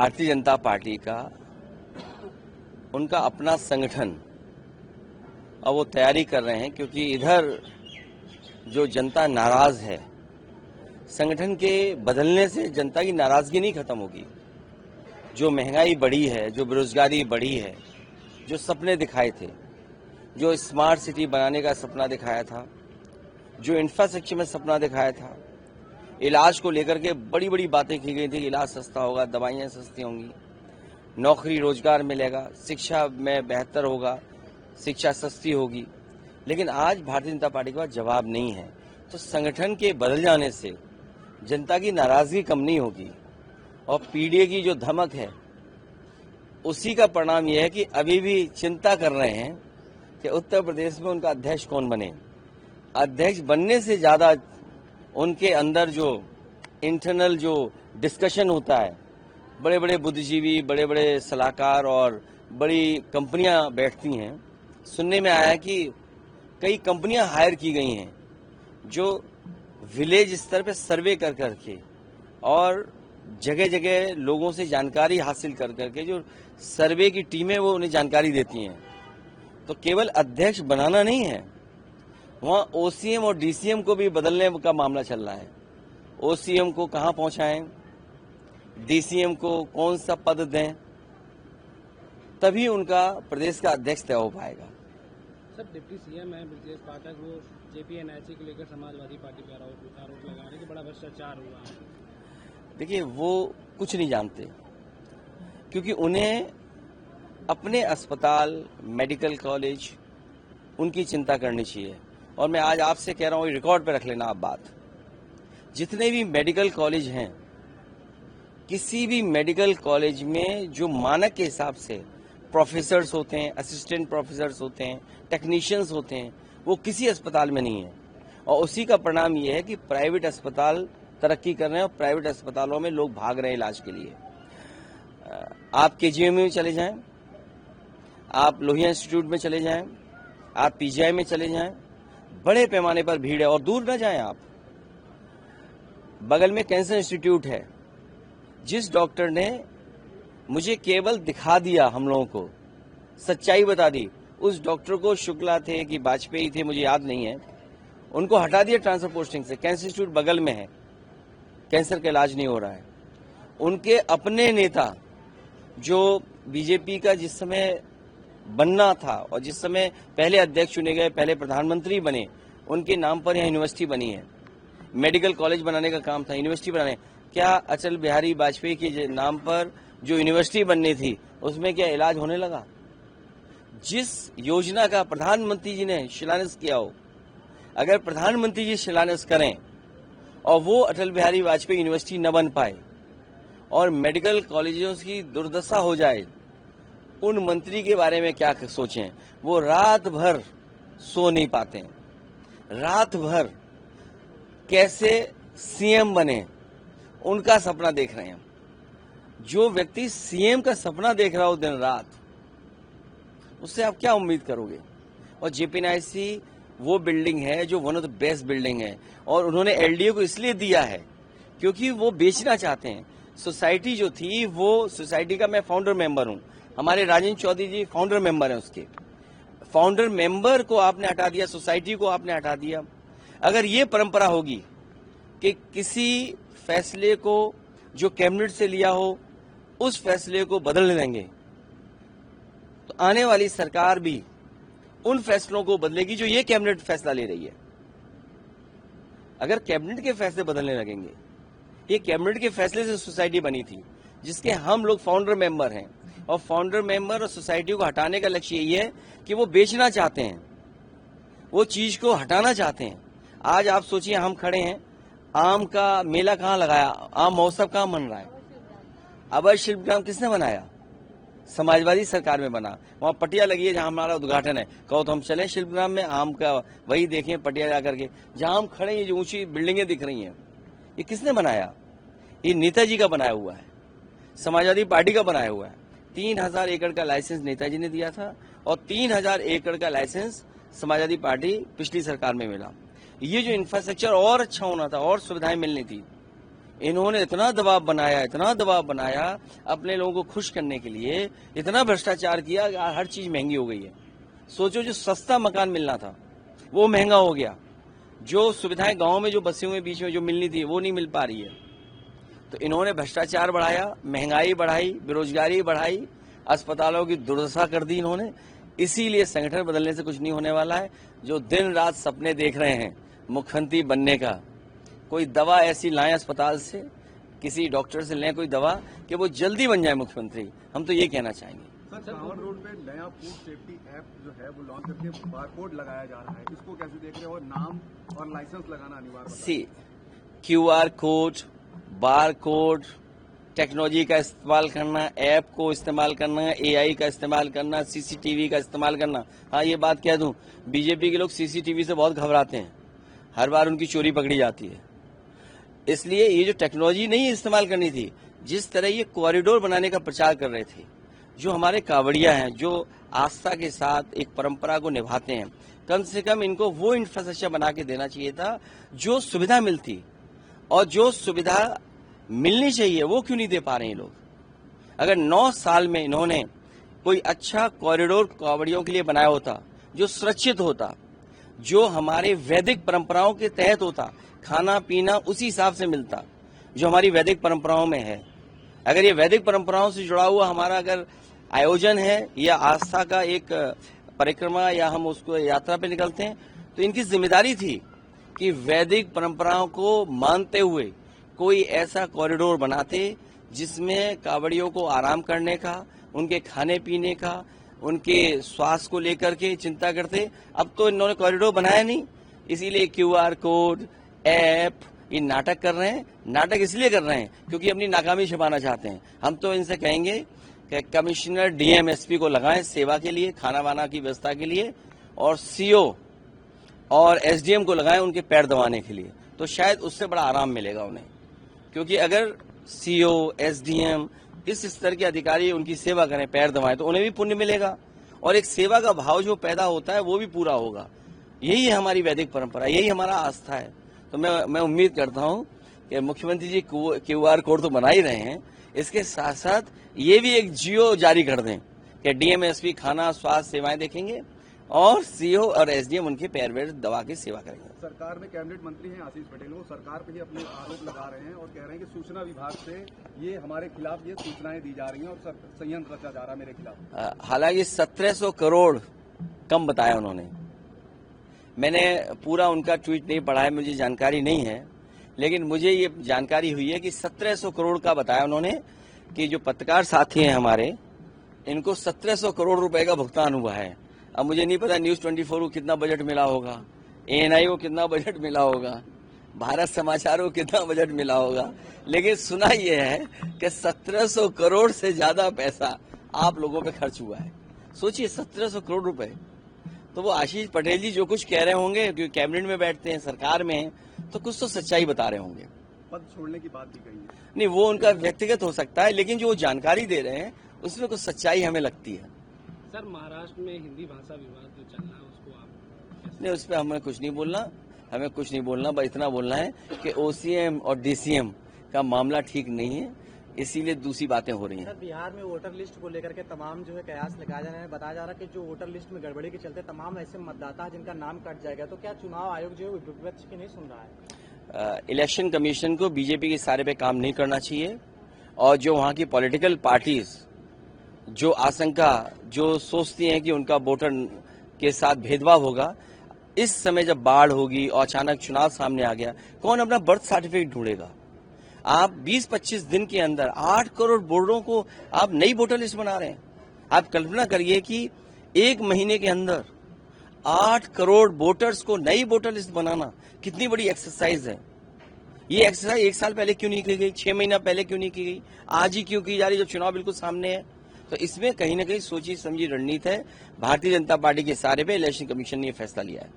Bharatiya Janata party का उनका अपना संगठन अब वो तैयारी कर रहे हैं, क्योंकि इधर जो जनता नाराज है, संगठन के बदलने से जनता की नाराजगी नहीं खत्म होगी। जो महंगाई बढ़ी है, जो बेरोजगारी बढ़ी है, जो सपने दिखाए थे, जो स्मार्ट सिटी बनाने का सपना दिखाया था, जो इंफ्रास्ट्रक्चर में सपना दिखाया था, इलाज को लेकर के बड़ी बड़ी बातें की गई थी, इलाज सस्ता होगा, दवाइयाँ सस्ती होंगी, नौकरी रोजगार मिलेगा, शिक्षा में बेहतर होगा, शिक्षा सस्ती होगी। लेकिन आज भारतीय जनता पार्टी के पास जवाब नहीं है। तो संगठन के बदल जाने से जनता की नाराजगी कम नहीं होगी, और पीडीए की जो धमक है उसी का परिणाम यह है कि अभी भी चिंता कर रहे हैं कि उत्तर प्रदेश में उनका अध्यक्ष कौन बने। अध्यक्ष बनने से ज्यादा उनके अंदर जो इंटरनल जो डिस्कशन होता है, बड़े बड़े बुद्धिजीवी, बड़े बड़े सलाहकार और बड़ी कंपनियां बैठती हैं। सुनने में आया कि कई कंपनियां हायर की गई हैं जो विलेज स्तर पे सर्वे कर करके और जगह जगह लोगों से जानकारी हासिल कर करके जो सर्वे की टीमें वो उन्हें जानकारी देती हैं। तो केवल अध्यक्ष बनाना नहीं है, वहाँ ओसीएम और डीसीएम को भी बदलने का मामला चल रहा है। ओसीएम को कहाँ पहुंचाएं, डीसीएम को कौन सा पद दें, तभी उनका प्रदेश का अध्यक्ष तय हो पाएगा। सर, डिप्टी सीएम है ब्रजेश पाठक, वो जेपीएनआईसी को लेकर समाजवादी पार्टी पर आरोप लगा रहे हैं कि बड़ा भ्रष्टाचार हुआ है। देखिए, वो कुछ नहीं जानते, क्योंकि उन्हें अपने अस्पताल, मेडिकल कॉलेज, उनकी चिंता करनी चाहिए। और मैं आज आपसे कह रहा हूँ, रिकॉर्ड पे रख लेना आप बात, जितने भी मेडिकल कॉलेज हैं, किसी भी मेडिकल कॉलेज में जो मानक के हिसाब से प्रोफेसर्स होते हैं, असिस्टेंट प्रोफेसर्स होते हैं, टेक्नीशियंस होते हैं, वो किसी अस्पताल में नहीं है। और उसी का परिणाम ये है कि प्राइवेट अस्पताल तरक्की कर रहे हैं और प्राइवेट अस्पतालों में लोग भाग रहे हैं इलाज के लिए। आप केजीएम में चले जाएं, आप लोहिया इंस्टीट्यूट में चले जाएं, आप पीजीआई में चले जाएं, बड़े पैमाने पर भीड़ है। और दूर न जाएं आप, बगल में कैंसर इंस्टीट्यूट है। जिस डॉक्टर ने मुझे केवल दिखा दिया, हम लोगों को सच्चाई बता दी, उस डॉक्टर को शुक्ला थे कि वाजपेयी थे, मुझे याद नहीं है, उनको हटा दिया ट्रांसफर पोस्टिंग से। कैंसर इंस्टीट्यूट बगल में है, कैंसर का इलाज नहीं हो रहा है। उनके अपने नेता जो बीजेपी का जिस समय बनना था और जिस समय पहले अध्यक्ष चुने गए, पहले प्रधानमंत्री बने, उनके नाम पर यहाँ यूनिवर्सिटी बनी है। मेडिकल कॉलेज बनाने का काम था, यूनिवर्सिटी बनाने। क्या अटल बिहारी वाजपेयी के नाम पर जो यूनिवर्सिटी बननी थी, उसमें क्या इलाज होने लगा? जिस योजना का प्रधानमंत्री जी ने शिलान्यास किया हो, अगर प्रधानमंत्री जी शिलान्यास करें और वो अटल बिहारी वाजपेयी यूनिवर्सिटी न बन पाए और मेडिकल कॉलेजों की दुर्दशा हो जाए, उन मंत्री के बारे में क्या सोचें? वो रात भर सो नहीं पाते, रात भर कैसे सीएम बने उनका सपना देख रहे हैं। जो व्यक्ति सीएम का सपना देख रहा हो दिन रात, उससे आप क्या उम्मीद करोगे? और जेपीएनआईसी वो बिल्डिंग है जो one of the best building है, और उन्होंने एलडीए को इसलिए दिया है क्योंकि वो बेचना चाहते हैं। सोसाइटी जो थी, वो सोसाइटी का मैं फाउंडर मेंबर हूं, हमारे राजेंद्र चौधरी जी फाउंडर मेंबर हैं उसके। फाउंडर मेंबर को आपने हटा दिया, सोसाइटी को आपने हटा दिया। अगर ये परंपरा होगी कि किसी फैसले को जो कैबिनेट से लिया हो उस फैसले को बदल देंगे, तो आने वाली सरकार भी उन फैसलों को बदलेगी जो ये कैबिनेट फैसला ले रही है। अगर कैबिनेट के फैसले बदलने लगेंगे, ये कैबिनेट के फैसले से सोसाइटी बनी थी जिसके हम लोग फाउंडर मेंबर हैं, और फाउंडर मेंबर और सोसाइटी को हटाने का लक्ष्य यही है कि वो बेचना चाहते हैं, वो चीज को हटाना चाहते हैं। आज आप सोचिए, हम खड़े हैं, आम का मेला कहाँ लगाया, आम महोत्सव कहाँ बन रहा है? अभय शिल्पग्राम किसने बनाया? समाजवादी सरकार में बना। वहाँ पटिया लगी है जहाँ हमारा उद्घाटन है, कहो तो हम चलें शिल्पग्राम में आम का वही देखें पटिया जाकर के। जहाँ हम खड़े, ये जो ऊंची बिल्डिंगें दिख रही हैं, ये किसने बनाया? ये नेताजी का बनाया हुआ है, समाजवादी पार्टी का बनाया हुआ है। 3000 एकड़ का लाइसेंस नेताजी ने दिया था और 3000 एकड़ का लाइसेंस समाजवादी पार्टी पिछली सरकार में मिला। ये जो इंफ्रास्ट्रक्चर और अच्छा होना था और सुविधाएं मिलनी थी, इन्होंने इतना दबाव बनाया अपने लोगों को खुश करने के लिए, इतना भ्रष्टाचार किया कि हर चीज महंगी हो गई है। सोचो, जो सस्ता मकान मिलना था वो महंगा हो गया, जो सुविधाएं गांव में जो बसे हुए बीच में जो मिलनी थी वो नहीं मिल पा रही है। तो इन्होंने भ्रष्टाचार बढ़ाया, महंगाई बढ़ाई, बेरोजगारी बढ़ाई, अस्पतालों की दुर्दशा कर दी इन्होंने। इसीलिए संगठन बदलने से कुछ नहीं होने वाला है। जो दिन रात सपने देख रहे हैं मुख्यमंत्री बनने का, कोई दवा ऐसी लाएं अस्पताल से, किसी डॉक्टर से लें कोई दवा कि वो जल्दी बन जाए मुख्यमंत्री। हम तो ये कहना चाहेंगे। सर, कांवड़ रोड पे नया फूड सेफ्टी ऐप जो है वो लॉन्च करके बारकोड लगाया जा रहा है, इसको कैसे देख रहे हो? और नाम और लाइसेंस लगाना अनिवार्य है। QR code, bar code, technology का इस्तेमाल करना, ऐप को इस्तेमाल करना, AI का इस्तेमाल करना, CCTV का इस्तेमाल करना। हाँ, ये बात कह दूं, बीजेपी के लोग CCTV से बहुत घबराते हैं, हर बार उनकी चोरी पकड़ी जाती है। इसलिए ये जो टेक्नोलॉजी नहीं इस्तेमाल करनी थी, जिस तरह ये कॉरिडोर बनाने का प्रचार कर रहे थे, जो हमारे कावड़िया हैं, जो आस्था के साथ एक परंपरा को निभाते हैं, कम से कम इनको वो इंफ्रास्ट्रक्चर बना के देना चाहिए था जो सुविधा मिलती, और जो सुविधा मिलनी चाहिए वो क्यों नहीं दे पा रहे हैं लोग। अगर 9 साल में इन्होंने कोई अच्छा कॉरिडोर कावड़ियों के लिए बनाया होता, जो सुरक्षित होता, जो हमारे वैदिक परंपराओं के तहत होता, खाना पीना उसी हिसाब से मिलता जो हमारी वैदिक परंपराओं में है। अगर ये वैदिक परंपराओं से जुड़ा हुआ हमारा अगर आयोजन है या आस्था का एक परिक्रमा या हम उसको यात्रा पे निकलते हैं, तो इनकी जिम्मेदारी थी कि वैदिक परंपराओं को मानते हुए कोई ऐसा कॉरिडोर बनाते जिसमें कावड़ियों को आराम करने का, उनके खाने पीने का, उनके स्वास्थ्य को लेकर के चिंता करते। अब तो इन्होंने कॉरिडोर बनाया नहीं, इसीलिए QR कोड, ऐप, ये नाटक कर रहे हैं। नाटक इसलिए कर रहे हैं क्योंकि अपनी नाकामी छिपाना चाहते हैं। हम तो इनसे कहेंगे कि कमिश्नर DM SP को लगाएं सेवा के लिए, खाना वाना की व्यवस्था के लिए, और CO और SDM को लगाएं उनके पैर दबाने के लिए, तो शायद उससे बड़ा आराम मिलेगा उन्हें। क्योंकि अगर CO, SDM इस स्तर के अधिकारी उनकी सेवा करें, पैर दबाएं, तो उन्हें भी पुण्य मिलेगा और एक सेवा का भाव जो पैदा होता है वो भी पूरा होगा। यही है हमारी वैदिक परंपरा, यही हमारा आस्था है। तो मैं उम्मीद करता हूं कि मुख्यमंत्री जी QR कोड तो बना ही रहे हैं, इसके साथ साथ ये भी एक जियो जारी कर दें कि DM SP खाना स्वास्थ्य सेवाएं देखेंगे और CO और SDM उनके पैर वैर दबा के सेवा करेंगे। सरकार में कैबिनेट मंत्री हैं आशीष पटेल, वो सरकार पे ही अपने आरोप लगा रहे हैं और कह रहे हैं कि सूचना विभाग से ये हमारे खिलाफ ये सूचनाएं दी जा रही हैं और संयंत्र रचा जा रहा है मेरे खिलाफ। हालांकि 1700 करोड़ कम बताया उन्होंने। मैंने पूरा उनका ट्वीट नहीं पढ़ा है, मुझे जानकारी नहीं है, लेकिन मुझे ये जानकारी हुई है कि 1700 करोड़ का बताया उन्होंने कि जो पत्रकार साथी हैं हमारे, इनको 1700 करोड़ रुपए का भुगतान हुआ है। अब मुझे नहीं पता News 24 को कितना बजट मिला होगा, ANI को कितना बजट मिला होगा, भारत समाचार को कितना बजट मिला होगा, लेकिन सुना यह है कि 1700 करोड़ से ज्यादा पैसा आप लोगों पे खर्च हुआ है। सोचिए 1700 करोड़ रुपए। तो वो आशीष पटेल जी जो कुछ कह रहे होंगे, क्योंकि कैबिनेट में बैठते हैं, सरकार में हैं, तो कुछ तो सच्चाई बता रहे होंगे। पद छोड़ने की बात भी कही है। नहीं, वो उनका व्यक्तिगत हो सकता है, लेकिन जो वो जानकारी दे रहे हैं उसमें कुछ सच्चाई हमें लगती है। सर, महाराष्ट्र में हिंदी भाषा विवाद जो चल रहा है उसको आप नहीं, उस पर हमें कुछ नहीं बोलना, बस इतना बोलना है कि OCM और DCM का मामला ठीक नहीं है, इसीलिए दूसरी बातें हो रही हैं। सर, बिहार में वोटर लिस्ट को लेकर के तमाम जो है कयास लगाया जा रहा है, बताया जा रहा है कि जो वोटर लिस्ट में गड़बड़ी के चलते तमाम ऐसे मतदाता हैं जिनका नाम कट जाएगा, तो क्या चुनाव आयोग जो है विपक्ष की नहीं सुन रहा है? इलेक्शन कमीशन को बीजेपी के सारे पे काम नहीं करना चाहिए, और जो वहाँ की पॉलिटिकल पार्टीज जो आशंका जो सोचती हैं कि उनका वोटर के साथ भेदभाव होगा, इस समय जब बाढ़ होगी और अचानक चुनाव सामने आ गया, कौन अपना बर्थ सर्टिफिकेट ढूंढेगा? आप 20-25 दिन के अंदर 8 करोड़ वोटरों को आप नई वोटर लिस्ट बना रहे हैं। आप कल्पना करिए कि 1 महीने के अंदर 8 करोड़ वोटर्स को नई वोटर लिस्ट बनाना कितनी बड़ी एक्सरसाइज है। ये एक्सरसाइज 1 साल पहले क्यों नहीं की गई, 6 महीना पहले क्यों नहीं की गई, आज ही क्यों की जा रही जब चुनाव बिल्कुल सामने है? तो इसमें कहीं ना कहीं सोची समझी रणनीति है। भारतीय जनता पार्टी के सारे पे इलेक्शन कमीशन ने यह फैसला लिया है।